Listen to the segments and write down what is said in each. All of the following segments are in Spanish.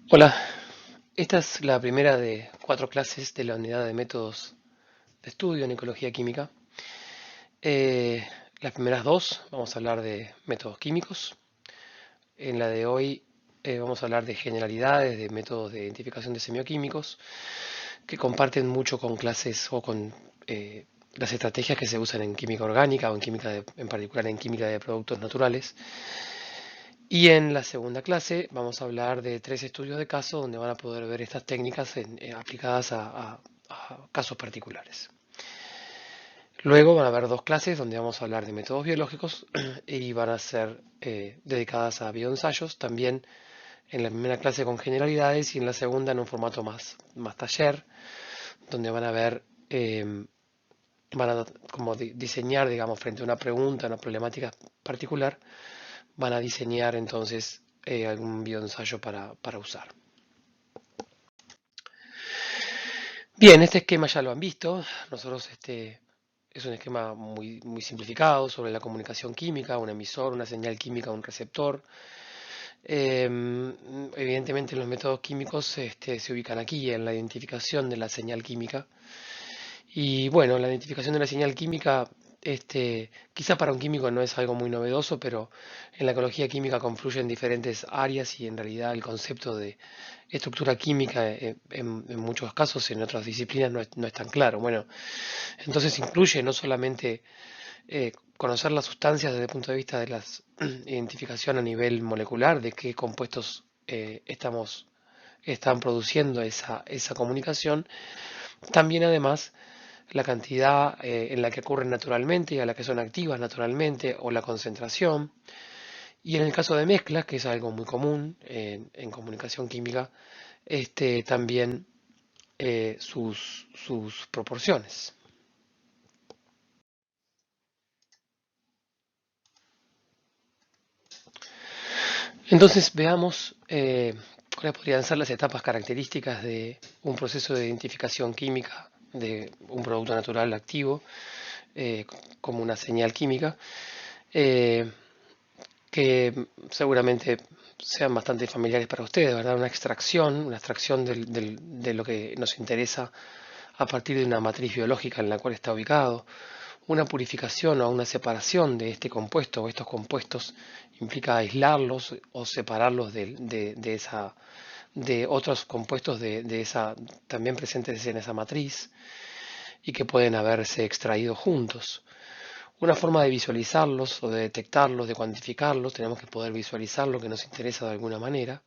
Hola, esta es la primera de 4 clases de la unidad de métodos de estudio en ecología química. Eh, las primeras dos vamos a hablar de métodos químicos. En la de hoy vamos a hablar de generalidades de métodos de identificación de semioquímicos que comparten mucho con clases o con las estrategias que se usan en química orgánica o en química en particular en química de productos naturales. Y en la segunda clase vamos a hablar de 3 estudios de caso donde van a poder ver estas técnicas aplicadas a casos particulares. Luego van a haber 2 clases donde vamos a hablar de métodos biológicos y van a ser dedicadas a bioensayos, también en la primera clase con generalidades y en la segunda en un formato más taller, donde van a ver, van a como diseñar, digamos, frente a una pregunta, una problemática particular, van a diseñar entonces algún bioensayo para usar. Bien, este esquema ya lo han visto. Nosotros es un esquema muy simplificado sobre la comunicación química, un emisor, una señal química, un receptor. Evidentemente los métodos químicos se ubican aquí en la identificación de la señal química. Y bueno, la identificación de la señal química, quizá para un químico no es algo muy novedoso, pero en la ecología química confluyen diferentes áreas y en realidad el concepto de estructura química en muchos casos, en otras disciplinas no es tan claro. Bueno, entonces incluye no solamente conocer las sustancias desde el punto de vista de la identificación a nivel molecular, de qué compuestos están produciendo esa comunicación, también además la cantidad en la que ocurren naturalmente y a la que son activas naturalmente o la concentración. Y en el caso de mezclas, que es algo muy común en comunicación química, también sus proporciones. Entonces veamos cuáles podrían ser las etapas características de un proceso de identificación química de un producto natural activo como una señal química. Eh, que seguramente sean bastante familiares para ustedes, ¿verdad? Una extracción de lo que nos interesa a partir de una matriz biológica en la cual está ubicado. Una purificación o una separación de este compuesto o estos compuestos implica aislarlos o separarlos de otros compuestos de esa, también presentes en esa matriz y que pueden haberse extraído juntos. Una forma de visualizarlos o de detectarlos, de cuantificarlos, tenemos que poder visualizar lo que nos interesa de alguna manera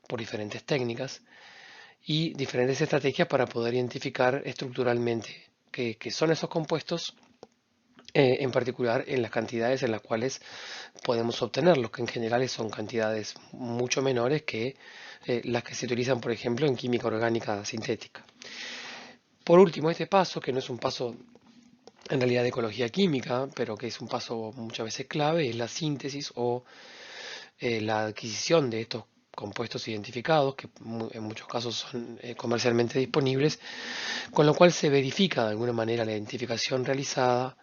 por diferentes técnicas y diferentes estrategias para poder identificar estructuralmente qué son esos compuestos, en particular en las cantidades en las cuales podemos obtenerlos, que en general son cantidades mucho menores que las que se utilizan, por ejemplo, en química orgánica sintética. Por último, este paso, que no es un paso en realidad de ecología química, pero que es un paso muchas veces clave, es la síntesis o la adquisición de estos compuestos identificados, que en muchos casos son comercialmente disponibles, con lo cual se verifica de alguna manera la identificación realizada,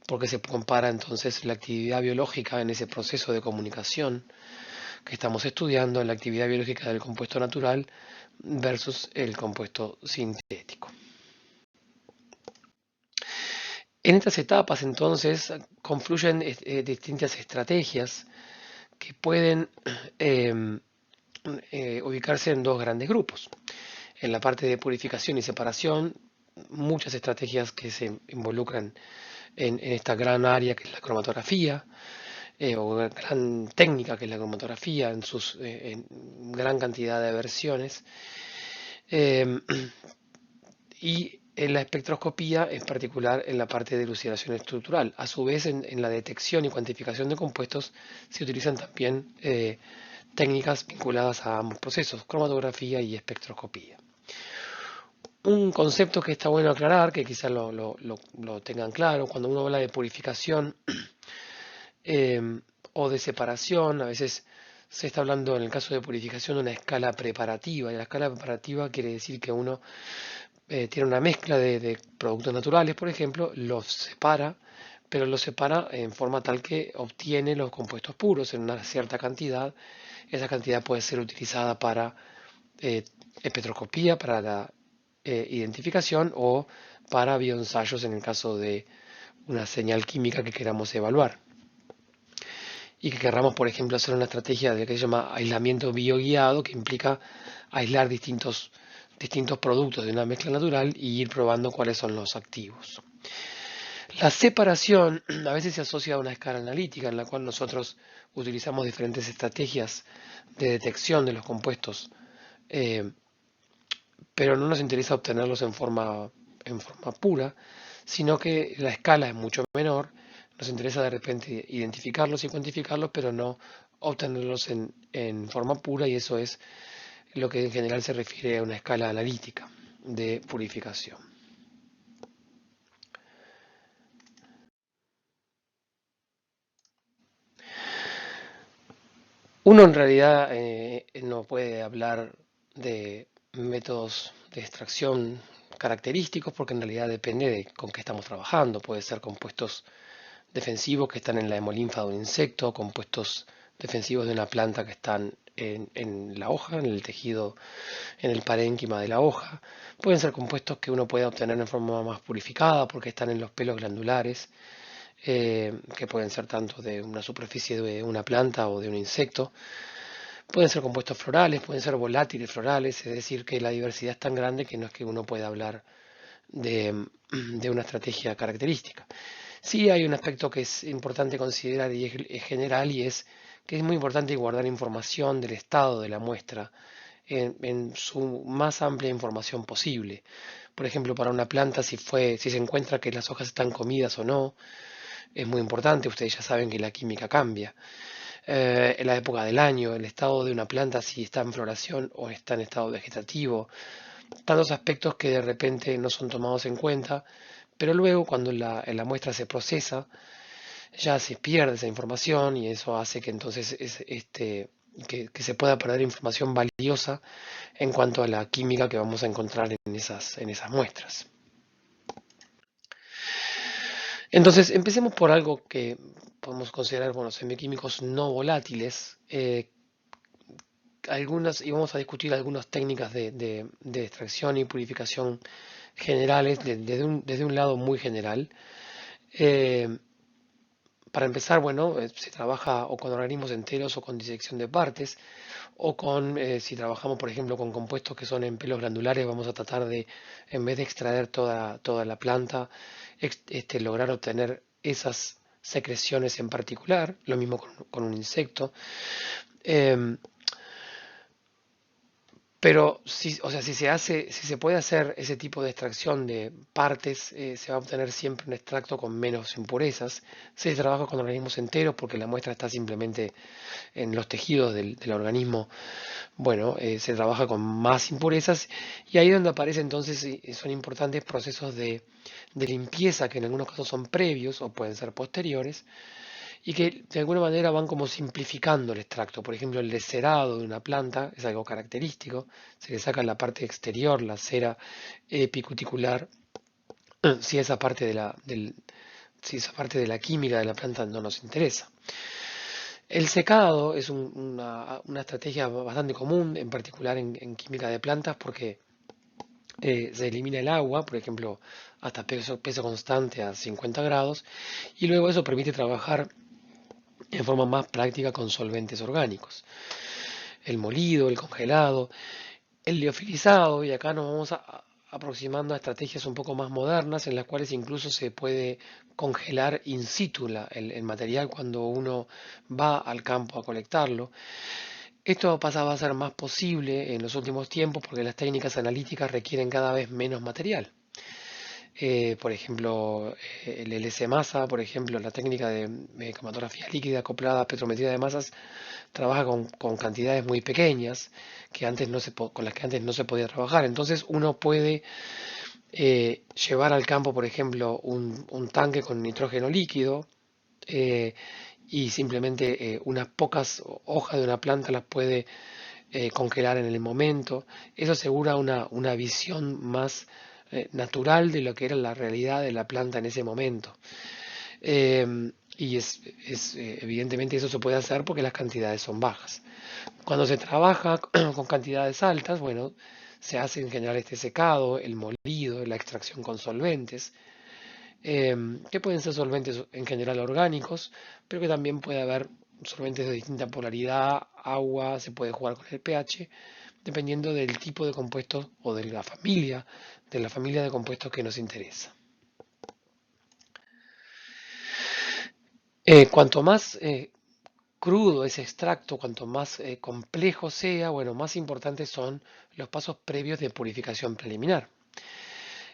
porque se compara entonces la actividad biológica en ese proceso de comunicación que estamos estudiando, la actividad biológica del compuesto natural versus el compuesto sintético. En estas etapas entonces confluyen distintas estrategias que pueden eh, ubicarse en 2 grandes grupos. En la parte de purificación y separación, muchas estrategias que se involucran en esta gran área que es la cromatografía, o gran técnica que es la cromatografía en gran cantidad de versiones. Eh, y en la espectroscopía, en particular en la parte de elucidación estructural. A su vez, en la detección y cuantificación de compuestos se utilizan también técnicas vinculadas a ambos procesos, cromatografía y espectroscopía. Un concepto que está bueno aclarar, que quizás lo tengan claro, cuando uno habla de purificación eh, o de separación, a veces se está hablando en el caso de purificación de una escala preparativa, y la escala preparativa quiere decir que uno tiene una mezcla de productos naturales, por ejemplo, los separa, pero los separa en forma tal que obtiene los compuestos puros en una cierta cantidad. Esa cantidad puede ser utilizada para espectroscopía para la identificación o para bioensayos en el caso de una señal química que queramos evaluar y que querramos, por ejemplo, hacer una estrategia de lo que se llama aislamiento bioguiado, que implica aislar distintos productos de una mezcla natural y ir probando cuáles son los activos. La separación a veces se asocia a una escala analítica en la cual nosotros utilizamos diferentes estrategias de detección de los compuestos, eh, pero no nos interesa obtenerlos en forma pura, sino que la escala es mucho menor. Nos interesa de repente identificarlos y cuantificarlos, pero no obtenerlos en forma pura, y eso es lo que en general se refiere a una escala analítica de purificación. Uno en realidad no puede hablar de métodos de extracción característicos porque en realidad depende de con qué estamos trabajando. Puede ser compuestos defensivos que están en la hemolinfa de un insecto, compuestos defensivos de una planta que están en la hoja, en el tejido, en el parénquima de la hoja. Pueden ser compuestos que uno puede obtener en forma más purificada porque están en los pelos glandulares, que pueden ser tanto de una superficie de una planta o de un insecto. Pueden ser compuestos florales, pueden ser volátiles florales, es decir, que la diversidad es tan grande que no es que uno pueda hablar de una estrategia característica. Sí hay un aspecto que es importante considerar y es general, y es que es muy importante guardar información del estado de la muestra en su más amplia información posible. Por ejemplo, para una planta, si se encuentra que las hojas están comidas o no, es muy importante. Ustedes ya saben que la química cambia. En la época del año, el estado de una planta, si está en floración o está en estado vegetativo, tantos aspectos que de repente no son tomados en cuenta, pero luego cuando la muestra se procesa, ya se pierde esa información, y eso hace que entonces que se pueda perder información valiosa en cuanto a la química que vamos a encontrar en esas muestras. Entonces, empecemos por algo que podemos considerar, bueno, semiquímicos no volátiles. Y vamos a discutir algunas técnicas de extracción y purificación generales desde un lado muy general. Eh, para empezar, bueno, se trabaja o con organismos enteros o con disección de partes, o si trabajamos, por ejemplo, con compuestos que son en pelos glandulares, vamos a tratar de, en vez de extraer toda la planta, lograr obtener esas secreciones en particular, lo mismo con un insecto. Em, Pero o sea, si se puede hacer ese tipo de extracción de partes, se va a obtener siempre un extracto con menos impurezas. Se trabaja con organismos enteros porque la muestra está simplemente en los tejidos del organismo. Bueno, se trabaja con más impurezas, y ahí es donde aparecen entonces, son importantes procesos de limpieza que en algunos casos son previos o pueden ser posteriores, y que de alguna manera van como simplificando el extracto. Por ejemplo, el descerado de una planta es algo característico. Se le saca la parte exterior, la cera epicuticular, si esa parte si esa parte de la química de la planta no nos interesa. El secado es una estrategia bastante común, en particular en química de plantas, porque se elimina el agua, por ejemplo, hasta peso constante a 50 grados, y luego eso permite trabajar en forma más práctica con solventes orgánicos. El molido, el congelado, el liofilizado, y acá nos vamos aproximando a estrategias un poco más modernas en las cuales incluso se puede congelar in situ el material cuando uno va al campo a colectarlo. Esto pasaba a ser más posible en los últimos tiempos porque las técnicas analíticas requieren cada vez menos material. Por ejemplo, el LC masa, por ejemplo, la técnica de cromatografía líquida acoplada a petrometría de masas, trabaja con cantidades muy pequeñas con las que antes no se podía trabajar. Entonces uno puede llevar al campo, por ejemplo, un tanque con nitrógeno líquido, eh, y simplemente unas pocas hojas de una planta las puede congelar en el momento. Eso asegura una visión más natural de lo que era la realidad de la planta en ese momento. y evidentemente eso se puede hacer porque las cantidades son bajas. Cuando se trabaja con cantidades altas, bueno, se hace en general este secado, el molido, la extracción con solventes, que pueden ser solventes en general orgánicos, pero que también puede haber solventes de distinta polaridad, agua, se puede jugar con el pH, dependiendo del tipo de compuesto o de la familia de compuestos que nos interesa. Cuanto más crudo ese extracto, cuanto más complejo sea, bueno, más importantes son los pasos previos de purificación preliminar.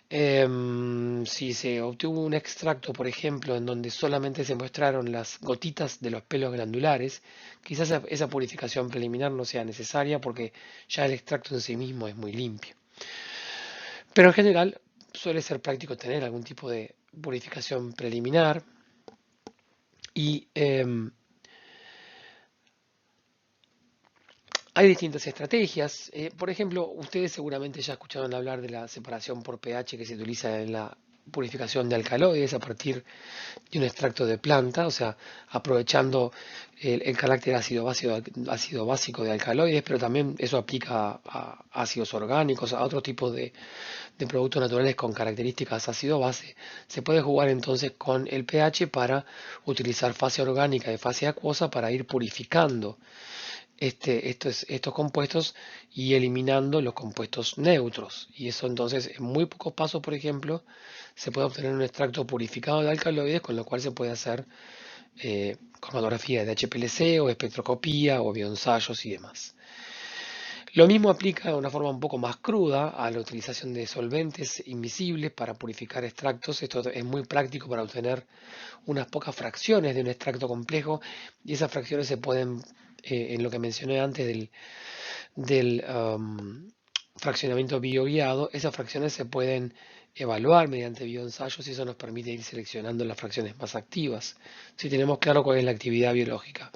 Si se obtuvo un extracto, por ejemplo, en donde solamente se muestraron las gotitas de los pelos glandulares, quizás esa purificación preliminar no sea necesaria porque ya el extracto en sí mismo es muy limpio. Pero en general suele ser práctico tener algún tipo de purificación preliminar y hay distintas estrategias. Por ejemplo, ustedes seguramente ya escucharon hablar de la separación por pH que se utiliza en la purificación de alcaloides a partir de un extracto de planta, o sea, aprovechando el carácter ácido básico de alcaloides, pero también eso aplica a ácidos orgánicos, a otros tipos de productos naturales con características ácido-base. Se puede jugar entonces con el pH para utilizar fase orgánica y fase acuosa para ir purificando estos compuestos y eliminando los compuestos neutros. Y eso entonces en muy pocos pasos, por ejemplo, se puede obtener un extracto purificado de alcaloides, con lo cual se puede hacer cromatografía de HPLC o espectroscopía o bioensayos y demás. Lo mismo aplica de una forma un poco más cruda a la utilización de solventes invisibles para purificar extractos. Esto es muy práctico para obtener unas pocas fracciones de un extracto complejo y esas fracciones se pueden, en lo que mencioné antes del fraccionamiento bioguiado, esas fracciones se pueden evaluar mediante bioensayos y eso nos permite ir seleccionando las fracciones más activas, si tenemos claro cuál es la actividad biológica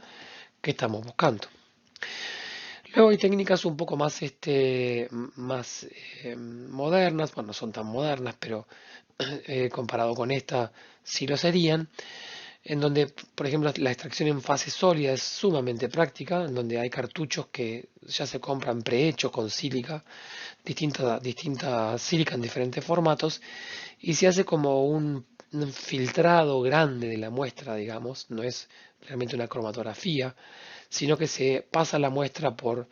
que estamos buscando. Luego hay técnicas un poco más, más modernas, bueno, no son tan modernas, pero comparado con esta sí lo serían, en donde, por ejemplo, la extracción en fase sólida es sumamente práctica, en donde hay cartuchos que ya se compran prehechos con sílica, distinta sílica en diferentes formatos, y se hace como un filtrado grande de la muestra, digamos, no es realmente una cromatografía, sino que se pasa la muestra por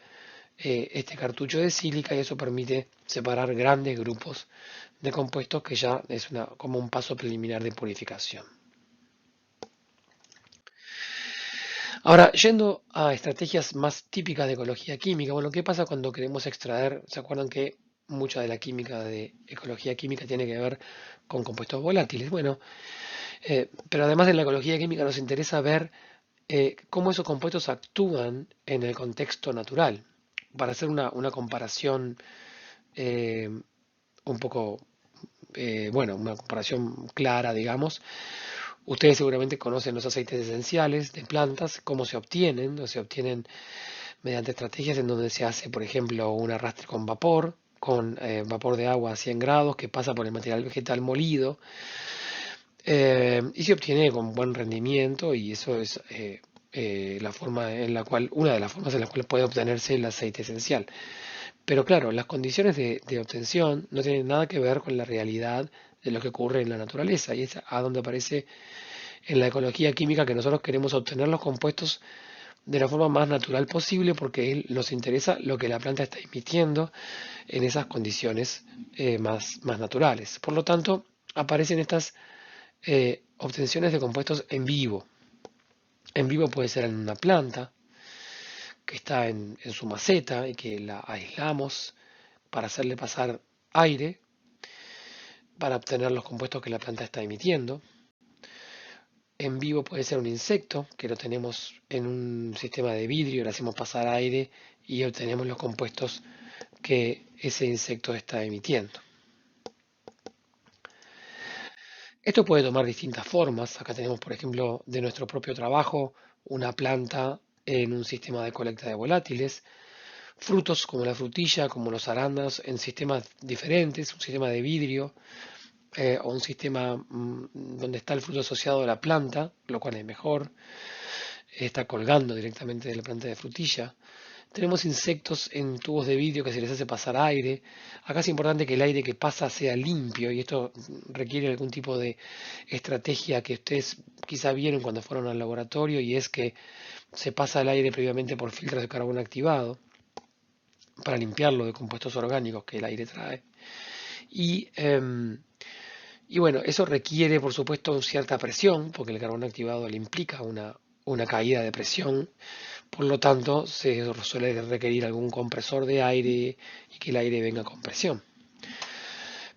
este cartucho de sílica y eso permite separar grandes grupos de compuestos que ya es como un paso preliminar de purificación. Ahora, yendo a estrategias más típicas de ecología química, bueno, ¿qué pasa cuando queremos extraer? ¿Se acuerdan que mucha de la química de ecología química tiene que ver con compuestos volátiles? Bueno, pero además de la ecología química nos interesa ver cómo esos compuestos actúan en el contexto natural. Para hacer una comparación eh, un poco, bueno, una comparación clara, digamos, ustedes seguramente conocen los aceites esenciales de plantas, cómo se obtienen, o se obtienen mediante estrategias en donde se hace, por ejemplo, un arrastre con vapor, con vapor de agua a 100 grados que pasa por el material vegetal molido y se obtiene con buen rendimiento y eso es la forma en la cual, una de las formas en las cuales puede obtenerse el aceite esencial. Pero claro, las condiciones de obtención no tienen nada que ver con la realidad de lo que ocurre en la naturaleza y es a donde aparece en la ecología química que nosotros queremos obtener los compuestos de la forma más natural posible porque nos interesa lo que la planta está emitiendo en esas condiciones más naturales. Por lo tanto, aparecen estas obtenciones de compuestos en vivo. En vivo puede ser en una planta que está en su maceta y que la aislamos para hacerle pasar aire para obtener los compuestos que la planta está emitiendo. En vivo puede ser un insecto que lo tenemos en un sistema de vidrio, le hacemos pasar aire y obtenemos los compuestos que ese insecto está emitiendo. Esto puede tomar distintas formas. Acá tenemos, por ejemplo, de nuestro propio trabajo, una planta en un sistema de colecta de volátiles, frutos como la frutilla, como los arándanos, en sistemas diferentes, un sistema de vidrio, o un sistema donde está el fruto asociado a la planta, lo cual es mejor, está colgando directamente de la planta de frutilla. Tenemos insectos en tubos de vidrio que se les hace pasar aire. Acá es importante que el aire que pasa sea limpio y esto requiere algún tipo de estrategia que ustedes quizá vieron cuando fueron al laboratorio, y es que se pasa el aire previamente por filtros de carbono activado para limpiarlo de compuestos orgánicos que el aire trae. Y, y bueno, eso requiere por supuesto cierta presión, porque el carbono activado le implica una caída de presión. Por lo tanto, se suele requerir algún compresor de aire y que el aire venga con presión.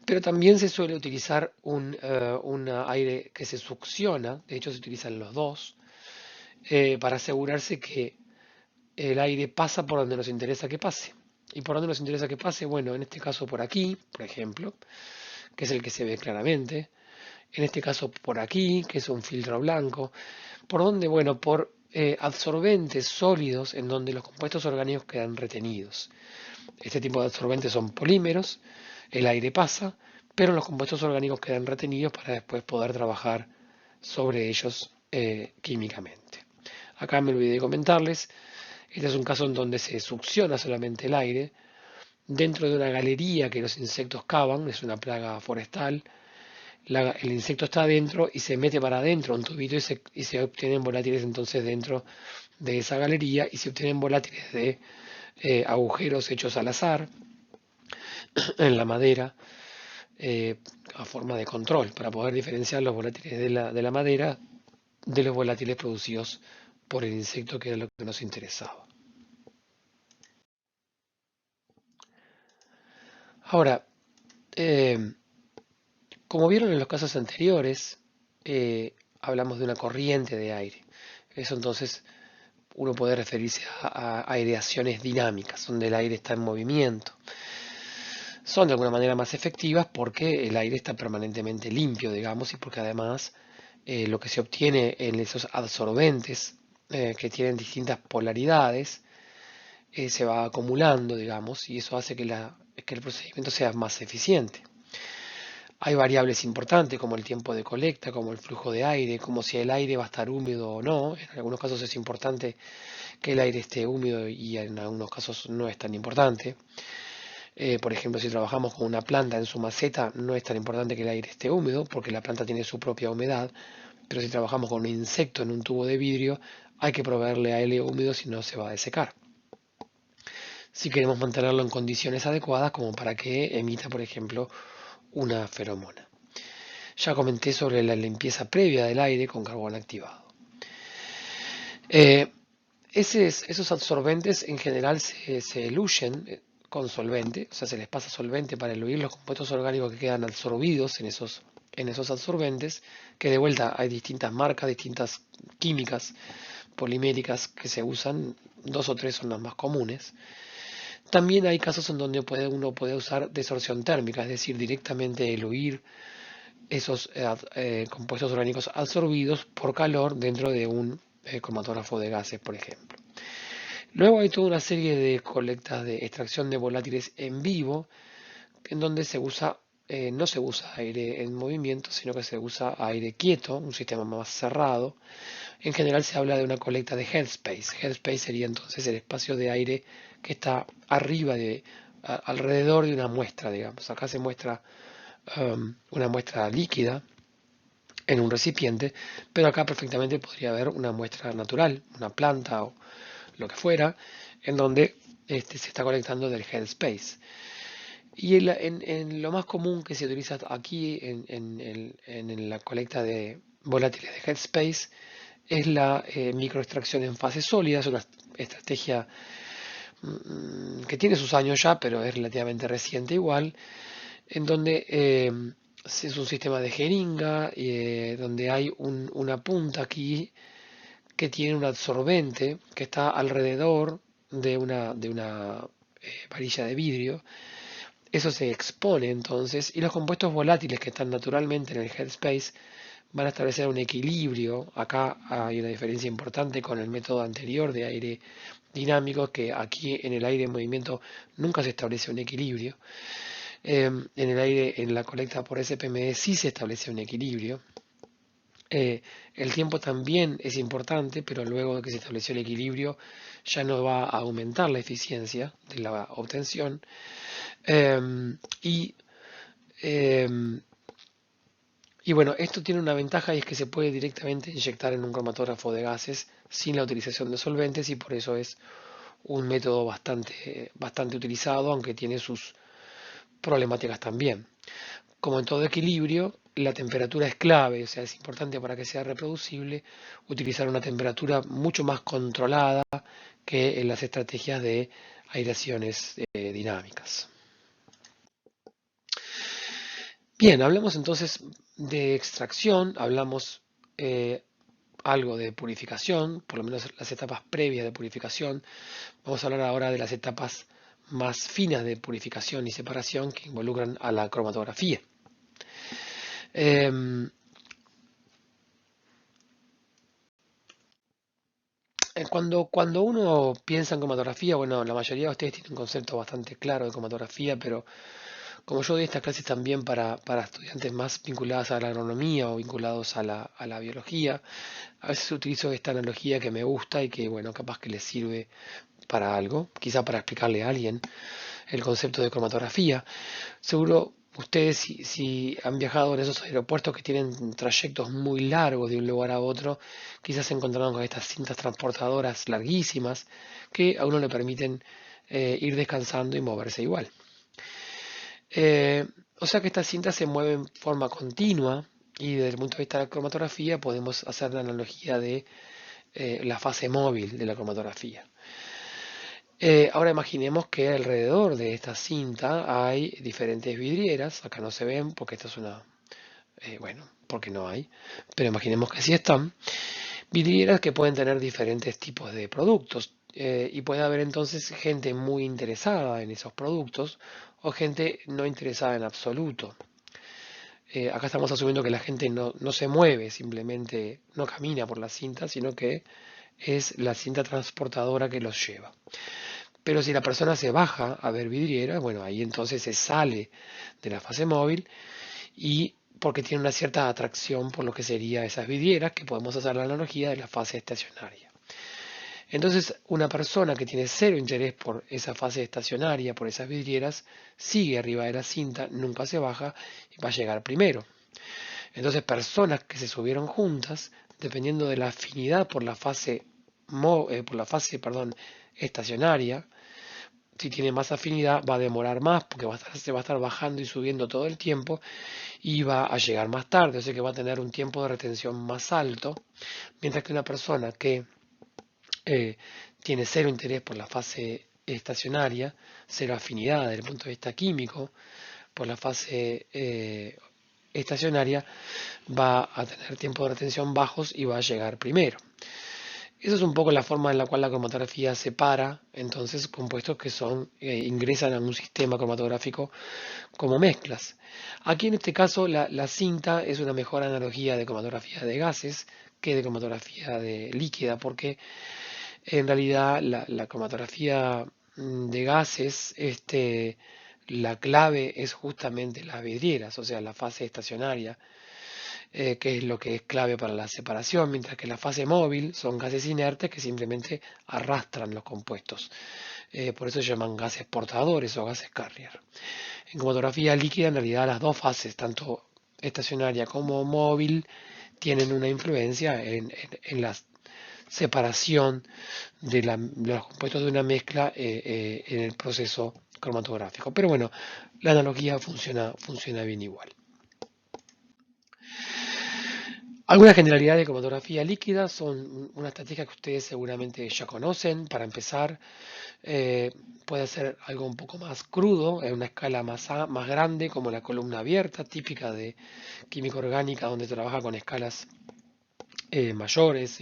Pero también se suele utilizar un aire que se succiona, de hecho se utilizan los dos, para asegurarse que el aire pasa por donde nos interesa que pase. ¿Y por dónde nos interesa que pase? Bueno, en este caso por aquí, por ejemplo, que es el que se ve claramente. En este caso por aquí, que es un filtro blanco. ¿Por dónde? Bueno, por absorbentes sólidos en donde los compuestos orgánicos quedan retenidos. Este tipo de absorbentes son polímeros, el aire pasa, pero los compuestos orgánicos quedan retenidos para después poder trabajar sobre ellos químicamente. Acá me olvidé de comentarles, este es un caso en donde se succiona solamente el aire dentro de una galería que los insectos cavan, es una plaga forestal. El insecto está adentro y se mete para adentro un tubito y se obtienen volátiles entonces dentro de esa galería, y se obtienen volátiles de agujeros hechos al azar en la madera, a forma de control para poder diferenciar los volátiles de la madera de los volátiles producidos por el insecto, que era lo que nos interesaba. Ahora, eh, como vieron en los casos anteriores, hablamos de una corriente de aire. Eso entonces uno puede referirse a aireaciones dinámicas, donde el aire está en movimiento. Son de alguna manera más efectivas porque el aire está permanentemente limpio, digamos, y porque además lo que se obtiene en esos absorbentes que tienen distintas polaridades se va acumulando, digamos, y eso hace que el procedimiento sea más eficiente. Hay variables importantes como el tiempo de colecta, como el flujo de aire, como si el aire va a estar húmedo o no. En algunos casos es importante que el aire esté húmedo y en algunos casos no es tan importante. Por ejemplo, si trabajamos con una planta en su maceta, no es tan importante que el aire esté húmedo porque la planta tiene su propia humedad. Pero si trabajamos con un insecto en un tubo de vidrio, hay que proveerle aire húmedo, si no se va a desecar. Si queremos mantenerlo en condiciones adecuadas como para que emita, por ejemplo, una feromona. Ya comenté sobre la limpieza previa del aire con carbón activado. Eh, esos absorbentes en general se eluyen con solvente, o sea, se les pasa solvente para eluir los compuestos orgánicos que quedan absorbidos en esos absorbentes, que de vuelta hay distintas marcas, distintas químicas poliméricas que se usan, dos o tres son las más comunes. También hay casos en donde uno puede usar desorción térmica, es decir, directamente eluir esos compuestos orgánicos absorbidos por calor dentro de un cromatógrafo de gases, por ejemplo. Luego hay toda una serie de colectas de extracción de volátiles en vivo, en donde no se usa aire en movimiento, sino que se usa aire quieto, un sistema más cerrado. En general se habla de una colecta de headspace. Headspace sería entonces el espacio de aire que está arriba alrededor de una muestra, digamos. Acá se muestra una muestra líquida en un recipiente, pero acá perfectamente podría haber una muestra natural, una planta o lo que fuera, en donde se está conectando del headspace. Y en lo más común que se utiliza aquí en la colecta de volátiles de headspace es la microextracción en fase sólida. Es una estrategia que tiene sus años ya, pero es relativamente reciente igual, en donde es un sistema de jeringa, donde hay una punta aquí que tiene un absorbente que está alrededor de una varilla de vidrio. Eso se expone entonces, y los compuestos volátiles que están naturalmente en el headspace van a establecer un equilibrio. Acá hay una diferencia importante con el método anterior de aire dinámico, que aquí en el aire en movimiento nunca se establece un equilibrio. En el aire, en la colecta por SPME sí se establece un equilibrio. El tiempo también es importante, pero luego de que se estableció el equilibrio ya no va a aumentar la eficiencia de la obtención. Y, em, y bueno, esto tiene una ventaja y es que se puede directamente inyectar en un cromatógrafo de gases sin la utilización de solventes y por eso es un método bastante utilizado, aunque tiene sus problemáticas también. Como en todo equilibrio, la temperatura es clave, o sea, es importante para que sea reproducible utilizar una temperatura mucho más controlada que en las estrategias de aireaciones dinámicas. Bien, hablamos entonces de extracción, hablamos eh, algo de purificación, por lo menos las etapas previas de purificación. Vamos a hablar ahora de las etapas más finas de purificación y separación que involucran a la cromatografía. Em, cuando uno piensa en cromatografía, bueno, la mayoría de ustedes tienen un concepto bastante claro de cromatografía, pero como yo doy estas clases también para estudiantes más vinculados a la agronomía o vinculados a la biología, a veces utilizo esta analogía que me gusta y que, bueno, capaz que les sirve para algo, quizá para explicarle a alguien el concepto de cromatografía. Seguro ustedes si han viajado en esos aeropuertos que tienen trayectos muy largos de un lugar a otro, quizás se encontraron con estas cintas transportadoras larguísimas que a uno le permiten ir descansando y moverse igual. Eh, o sea que estas cintas se mueven en forma continua y desde el punto de vista de la cromatografía podemos hacer la analogía de la fase móvil de la cromatografía. Ahora imaginemos que alrededor de esta cinta hay diferentes vidrieras, acá no se ven porque esta es una, bueno, porque no hay, pero imaginemos que sí están, vidrieras que pueden tener diferentes tipos de productos y puede haber entonces gente muy interesada en esos productos o gente no interesada en absoluto. Acá estamos asumiendo que la gente no se mueve, simplemente no camina por la cinta, sino que es la cinta transportadora que los lleva. Pero si la persona se baja a ver vidriera, bueno, ahí entonces se sale de la fase móvil y porque tiene una cierta atracción por lo que sería esas vidrieras, que podemos hacer la analogía de la fase estacionaria. Entonces, una persona que tiene cero interés por esa fase estacionaria, por esas vidrieras, sigue arriba de la cinta, nunca se baja y va a llegar primero. Entonces, personas que se subieron juntas, dependiendo de la afinidad por la fase, perdón, estacionaria, si tiene más afinidad va a demorar más porque se va a estar bajando y subiendo todo el tiempo y va a llegar más tarde, o sea que va a tener un tiempo de retención más alto, mientras que una persona que eh, tiene cero interés por la fase estacionaria, cero afinidad desde el punto de vista químico por la fase estacionaria, va a tener tiempos de retención bajos y va a llegar primero. Esa es un poco la forma en la cual la cromatografía separa entonces compuestos que ingresan a un sistema cromatográfico como mezclas. Aquí en este caso la cinta es una mejor analogía de cromatografía de gases que de cromatografía de líquida, porque en realidad la cromatografía de gases, la clave es justamente las vidrieras, o sea, la fase estacionaria, que es lo que es clave para la separación, mientras que la fase móvil son gases inertes que simplemente arrastran los compuestos. Por eso se llaman gases portadores o gases carrier. En cromatografía líquida, en realidad las dos fases, tanto estacionaria como móvil, tienen una influencia en la separación de los compuestos de una mezcla en el proceso cromatográfico. Pero bueno, la analogía funciona bien igual. Algunas generalidades de cromatografía líquida son una estrategia que ustedes seguramente ya conocen. Para empezar, puede ser algo un poco más crudo, en una escala más grande, como la columna abierta, típica de química orgánica, donde se trabaja con escalas mayores,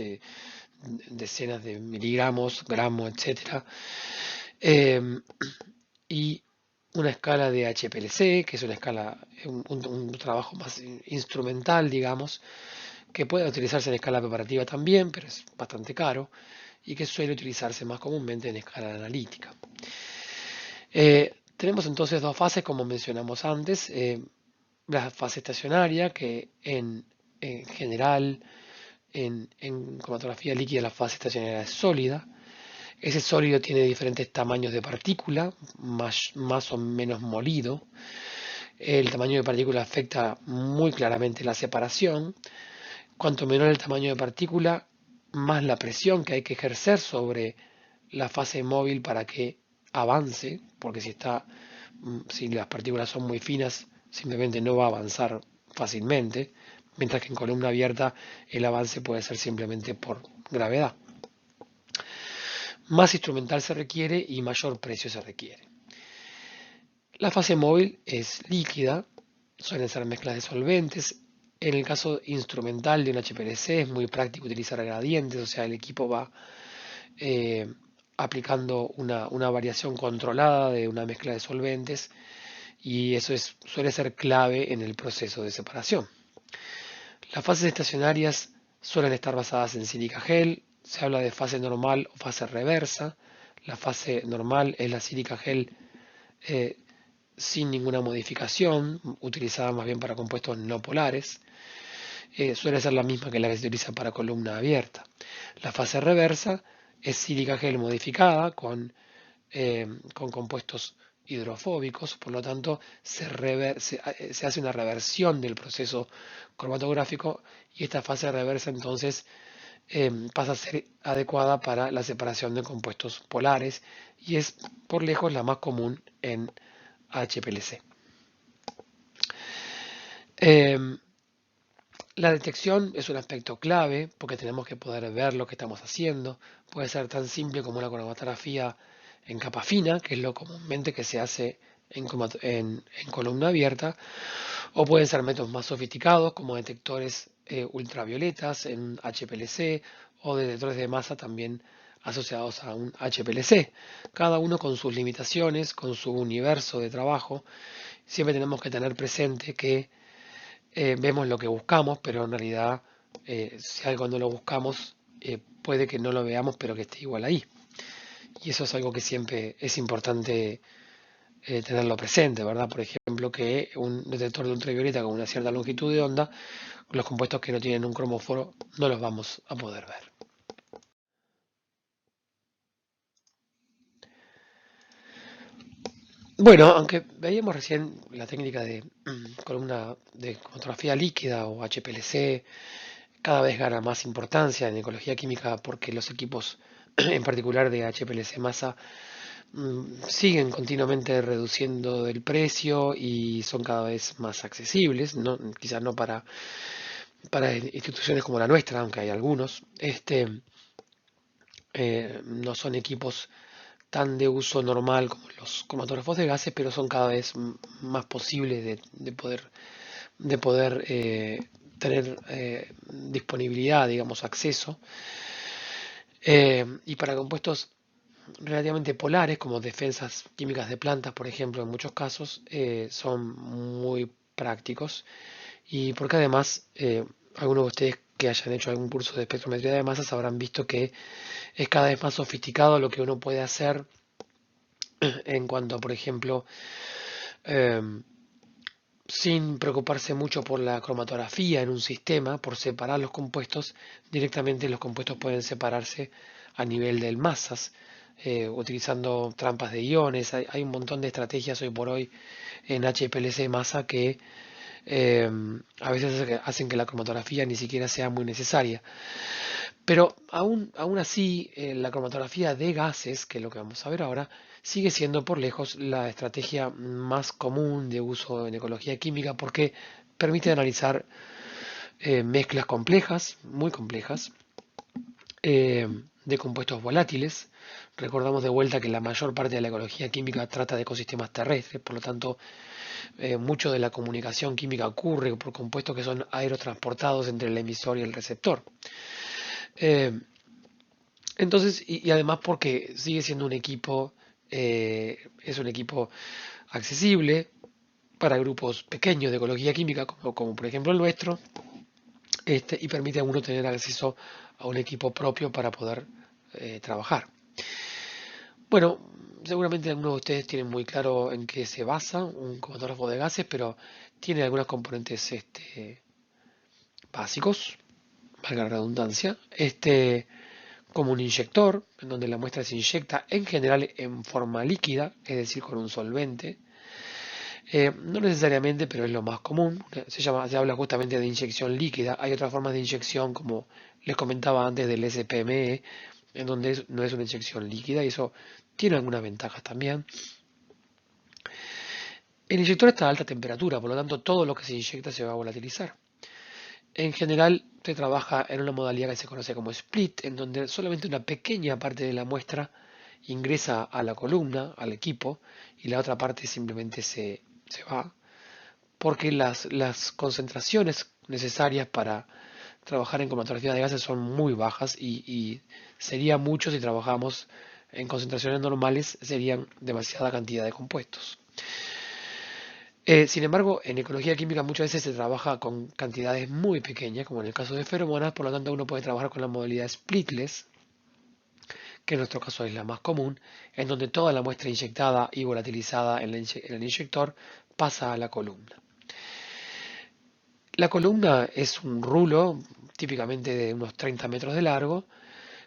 decenas de miligramos, gramos, etcétera. Eh, y una escala de HPLC, que es una escala, un trabajo más instrumental, digamos, que puede utilizarse en escala preparativa también, pero es bastante caro, y que suele utilizarse más comúnmente en escala analítica. Tenemos entonces dos fases, como mencionamos antes. La fase estacionaria, que en general en cromatografía líquida la fase estacionaria es sólida. Ese sólido tiene diferentes tamaños de partícula, más o menos molido. El tamaño de partícula afecta muy claramente la separación. Cuanto menor el tamaño de partícula, más la presión que hay que ejercer sobre la fase móvil para que avance, porque si las partículas son muy finas, simplemente no va a avanzar fácilmente, mientras que en columna abierta el avance puede ser simplemente por gravedad. Más instrumental se requiere y mayor precio se requiere. La fase móvil es líquida, suelen ser mezclas de solventes. En el caso instrumental de un HPLC es muy práctico utilizar gradientes, o sea, el equipo va eh, aplicando una variación controlada de una mezcla de solventes y eso suele ser clave en el proceso de separación. Las fases estacionarias suelen estar basadas en sílica gel, se habla de fase normal o fase reversa. La fase normal es la sílica gel eh, sin ninguna modificación, utilizada más bien para compuestos no polares. Suele ser la misma que la que se utiliza para columna abierta. La fase reversa es sílica gel modificada con compuestos hidrofóbicos, por lo tanto se hace una reversión del proceso cromatográfico y esta fase reversa entonces pasa a ser adecuada para la separación de compuestos polares y es por lejos la más común en HPLC. La detección es un aspecto clave porque tenemos que poder ver lo que estamos haciendo. Puede ser tan simple como una cromatografía en capa fina, que es lo comúnmente que se hace en columna abierta, o pueden ser métodos más sofisticados como detectores ultravioletas en HPLC o detectores de masa también asociados a un HPLC. Cada uno con sus limitaciones, con su universo de trabajo. Siempre tenemos que tener presente que vemos lo que buscamos, pero en realidad si algo no lo buscamos, puede que no lo veamos, pero que esté igual ahí. Y eso es algo que siempre es importante tenerlo presente, ¿verdad? Por ejemplo, que un detector de ultravioleta con una cierta longitud de onda, los compuestos que no tienen un cromóforo no los vamos a poder ver. Bueno, aunque veíamos recién la técnica de columna de cromatografía líquida o HPLC, cada vez gana más importancia en ecología química porque los equipos, en particular de HPLC masa, siguen continuamente reduciendo el precio y son cada vez más accesibles, quizás no para instituciones como la nuestra, aunque hay algunos. No son equipos tan de uso normal como los cromatógrafos de gases, pero son cada vez más posibles de poder tener disponibilidad, digamos, acceso. Y para compuestos relativamente polares, como defensas químicas de plantas, por ejemplo, en muchos casos, son muy prácticos. Y porque además, algunos de ustedes que hayan hecho algún curso de espectrometría de masas habrán visto que es cada vez más sofisticado lo que uno puede hacer en cuanto a, por ejemplo, em, sin preocuparse mucho por la cromatografía en un sistema, por separar los compuestos, directamente los compuestos pueden separarse a nivel del masas, utilizando trampas de iones. Hay un montón de estrategias hoy por hoy en HPLC masa que a veces hacen que la cromatografía ni siquiera sea muy necesaria. Pero aún así, la cromatografía de gases, que es lo que vamos a ver ahora, sigue siendo por lejos la estrategia más común de uso en ecología química porque permite analizar mezclas complejas, muy complejas, de compuestos volátiles. Recordamos de vuelta que la mayor parte de la ecología química trata de ecosistemas terrestres, por lo tanto, mucho de la comunicación química ocurre por compuestos que son aerotransportados entre el emisor y el receptor. Eh, entonces, y además porque sigue siendo un equipo, es un equipo accesible para grupos pequeños de ecología química, como por ejemplo el nuestro, y permite a uno tener acceso a un equipo propio para poder trabajar. Bueno, Seguramente algunos de ustedes tienen muy claro en qué se basa un cromatógrafo de gases, pero tiene algunos componentes básicos, valga la redundancia, como un inyector, en donde la muestra se inyecta en general en forma líquida, es decir, con un solvente. No necesariamente, pero es lo más común. Se habla justamente de inyección líquida. Hay otras formas de inyección, como les comentaba antes, del SPME, en donde no es una inyección líquida y eso tiene algunas ventajas también. El inyector está a alta temperatura, por lo tanto todo lo que se inyecta se va a volatilizar. En general se trabaja en una modalidad que se conoce como split, en donde solamente una pequeña parte de la muestra ingresa a la columna, al equipo, y la otra parte simplemente se va, porque las concentraciones necesarias para trabajar en cromatografía de gases son muy bajas y sería mucho si trabajamos en concentraciones normales, serían demasiada cantidad de compuestos. Sin embargo, en ecología química muchas veces se trabaja con cantidades muy pequeñas, como en el caso de feromonas, por lo tanto uno puede trabajar con la modalidad splitless, que en nuestro caso es la más común, en donde toda la muestra inyectada y volatilizada en el inyector pasa a la columna. La columna es un rulo, típicamente de unos 30 metros de largo,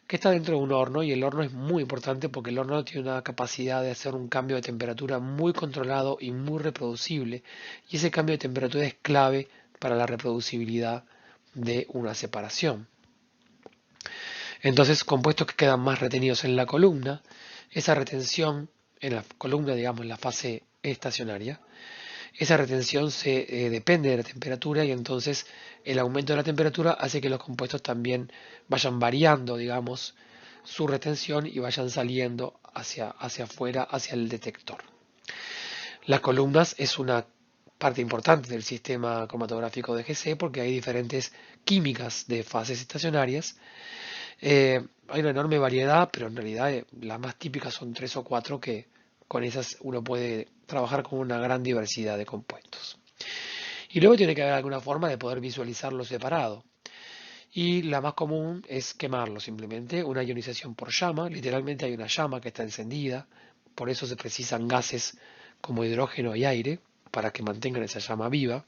que está dentro de un horno y el horno es muy importante porque el horno tiene una capacidad de hacer un cambio de temperatura muy controlado y muy reproducible y ese cambio de temperatura es clave para la reproducibilidad de una separación. Entonces, compuestos que quedan más retenidos en la columna, esa retención en la columna, digamos, en la fase estacionaria, esa retención depende de la temperatura y entonces el aumento de la temperatura hace que los compuestos también vayan variando, digamos, su retención y vayan saliendo hacia afuera, hacia el detector. Las columnas es una parte importante del sistema cromatográfico de GC porque hay diferentes químicas de fases estacionarias. Hay una enorme variedad, pero en realidad las más típicas son tres o cuatro que con esas uno puede trabajar con una gran diversidad de compuestos. Y luego tiene que haber alguna forma de poder visualizarlo separado. Y la más común es quemarlo simplemente, una ionización por llama. Literalmente hay una llama que está encendida, por eso se precisan gases como hidrógeno y aire para que mantengan esa llama viva.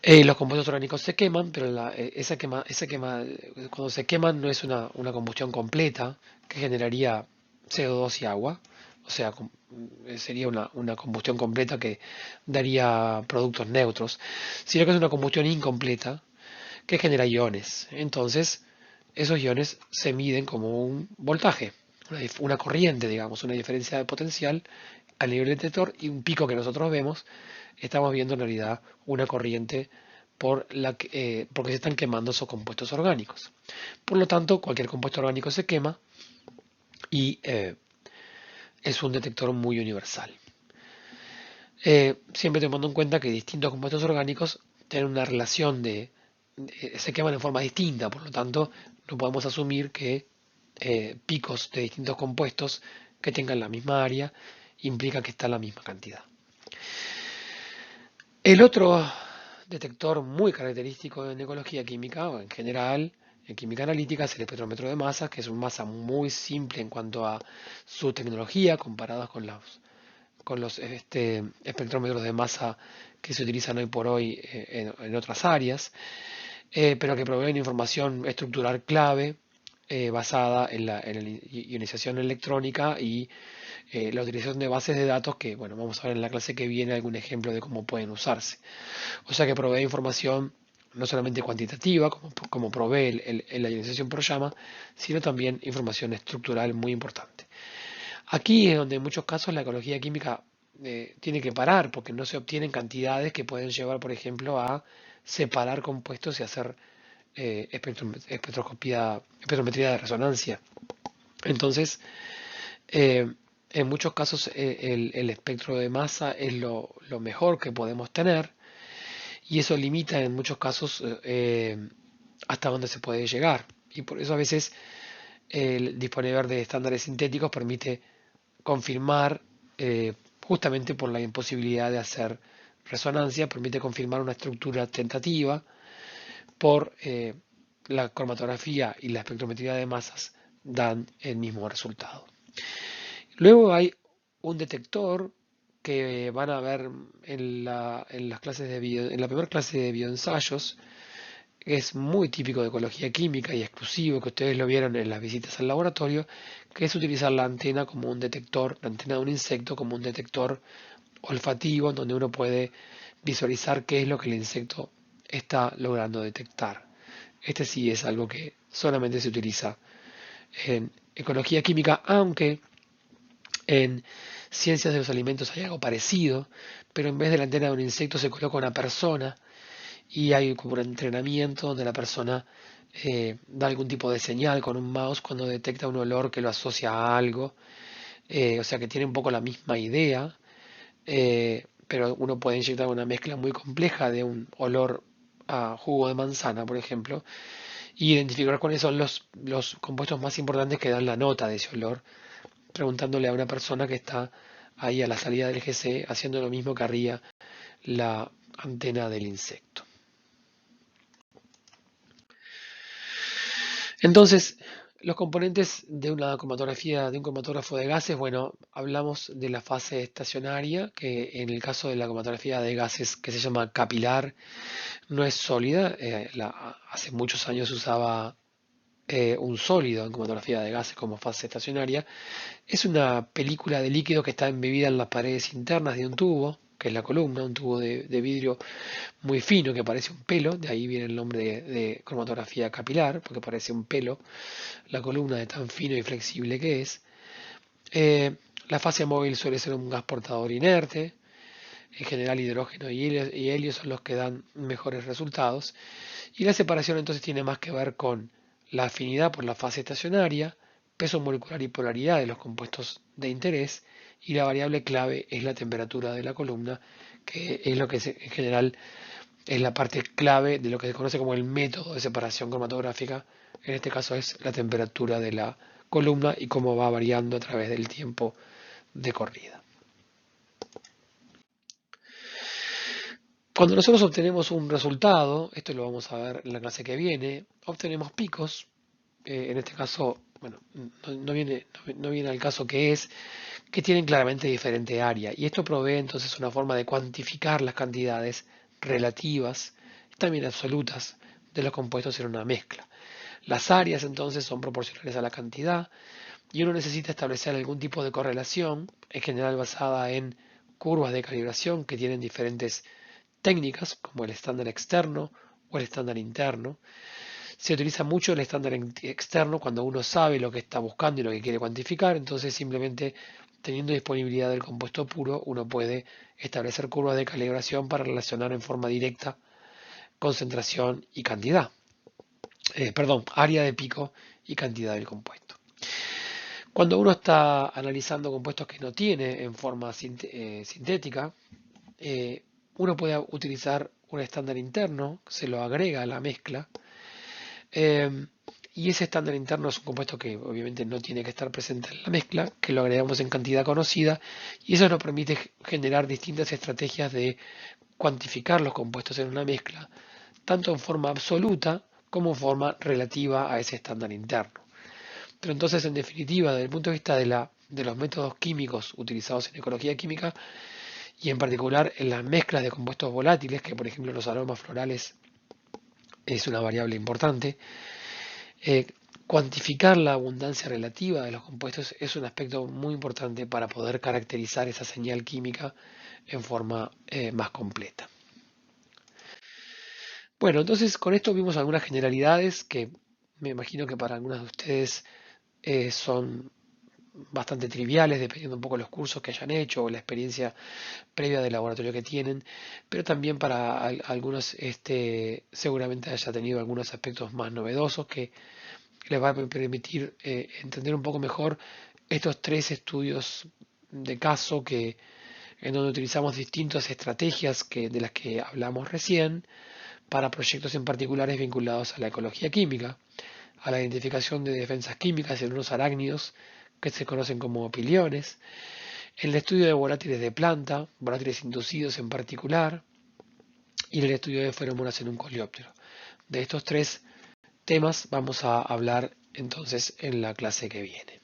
Los compuestos orgánicos se queman, pero cuando se queman no es una combustión completa que generaría CO2 y agua. O sea, sería una combustión completa que daría productos neutros, sino que es una combustión incompleta que genera iones. Entonces, esos iones se miden como un voltaje, una corriente, digamos, una diferencia de potencial a nivel detector y un pico que nosotros vemos, estamos viendo en realidad una corriente porque se están quemando esos compuestos orgánicos. Por lo tanto, cualquier compuesto orgánico se quema y es un detector muy universal. Siempre tomando en cuenta que distintos compuestos orgánicos tienen una relación se queman en forma distinta, por lo tanto, no podemos asumir que picos de distintos compuestos que tengan la misma área implica que está la misma cantidad. El otro detector muy característico en ecología química o en general en química analítica es el espectrómetro de masas, que es una masa muy simple en cuanto a su tecnología comparada con los espectrómetros de masa que se utilizan hoy por hoy en otras áreas, pero que proveen información estructural clave basada en la ionización electrónica y la utilización de bases de datos que, bueno, vamos a ver en la clase que viene algún ejemplo de cómo pueden usarse. O sea que provee información no solamente cuantitativa, como provee la ionización por llama, sino también información estructural muy importante. Aquí es donde en muchos casos la ecología química tiene que parar porque no se obtienen cantidades que pueden llevar, por ejemplo, a separar compuestos y hacer espectrometría de resonancia. Entonces, en muchos casos el espectro de masa es lo mejor que podemos tener y eso limita en muchos casos hasta dónde se puede llegar. Y por eso a veces el disponer de estándares sintéticos permite confirmar, justamente por la imposibilidad de hacer resonancia, permite confirmar una estructura tentativa por la cromatografía y la espectrometría de masas dan el mismo resultado. Luego hay un detector que van a ver en las clases en la primera clase de bioensayos, que es muy típico de ecología química y exclusivo, que ustedes lo vieron en las visitas al laboratorio, que es utilizar la antena como un detector, la antena de un insecto como un detector olfativo, en donde uno puede visualizar qué es lo que el insecto está logrando detectar. Este sí es algo que solamente se utiliza en ecología química, aunque en ciencias de los alimentos hay algo parecido, pero en vez de la antena de un insecto se coloca una persona y hay como un entrenamiento donde la persona da algún tipo de señal con un mouse cuando detecta un olor que lo asocia a algo, o sea que tiene un poco la misma idea, pero uno puede inyectar una mezcla muy compleja de un olor a jugo de manzana, por ejemplo, y identificar cuáles son los compuestos más importantes que dan la nota de ese olor, preguntándole a una persona que está ahí a la salida del GC haciendo lo mismo que haría la antena del insecto. Entonces, los componentes de una cromatografía, de un cromatógrafo de gases, bueno, hablamos de la fase estacionaria, que en el caso de la cromatografía de gases que se llama capilar, no es sólida. Hace muchos años se usaba un sólido en cromatografía de gases como fase estacionaria. Es una película de líquido que está embebida en las paredes internas de un tubo, que es la columna, un tubo de vidrio muy fino que parece un pelo, de ahí viene el nombre de cromatografía capilar, porque parece un pelo, la columna de tan fino y flexible que es. La fase móvil suele ser un gas portador inerte, en general hidrógeno y helio son los que dan mejores resultados, y la separación entonces tiene más que ver con la afinidad por la fase estacionaria, peso molecular y polaridad de los compuestos de interés, y la variable clave es la temperatura de la columna, que es lo que en general es la parte clave de lo que se conoce como el método de separación cromatográfica. En este caso es la temperatura de la columna y cómo va variando a través del tiempo de corrida. Cuando nosotros obtenemos un resultado, esto lo vamos a ver en la clase que viene, obtenemos picos. En este caso, bueno, no viene al caso que es, que tienen claramente diferente área. Y esto provee entonces una forma de cuantificar las cantidades relativas, también absolutas, de los compuestos en una mezcla. Las áreas entonces son proporcionales a la cantidad y uno necesita establecer algún tipo de correlación, en general basada en curvas de calibración que tienen diferentes técnicas, como el estándar externo o el estándar interno. Se utiliza mucho el estándar externo cuando uno sabe lo que está buscando y lo que quiere cuantificar, entonces simplemente teniendo disponibilidad del compuesto puro, uno puede establecer curvas de calibración para relacionar en forma directa concentración y cantidad. Perdón, área de pico y cantidad del compuesto. Cuando uno está analizando compuestos que no tiene en forma sintética, eh, uno puede utilizar un estándar interno, se lo agrega a la mezcla, eh, y ese estándar interno es un compuesto que obviamente no tiene que estar presente en la mezcla, que lo agregamos en cantidad conocida, y eso nos permite generar distintas estrategias de cuantificar los compuestos en una mezcla, tanto en forma absoluta como en forma relativa a ese estándar interno. Pero entonces, en definitiva, desde el punto de vista de los métodos químicos utilizados en ecología química y en particular en las mezclas de compuestos volátiles, que por ejemplo los aromas florales es una variable importante, eh, cuantificar la abundancia relativa de los compuestos es un aspecto muy importante para poder caracterizar esa señal química en forma más completa. Bueno, entonces con esto vimos algunas generalidades que me imagino que para algunas de ustedes son bastante triviales, dependiendo un poco de los cursos que hayan hecho o la experiencia previa de laboratorio que tienen, pero también para algunos seguramente haya tenido algunos aspectos más novedosos que les va a permitir entender un poco mejor estos tres estudios de caso en donde utilizamos distintas estrategias de las que hablamos recién para proyectos en particulares vinculados a la ecología química, a la identificación de defensas químicas en unos arácnidos que se conocen como piliones, el estudio de volátiles de planta, volátiles inducidos en particular, y el estudio de feromonas en un coleóptero. De estos tres temas vamos a hablar entonces en la clase que viene.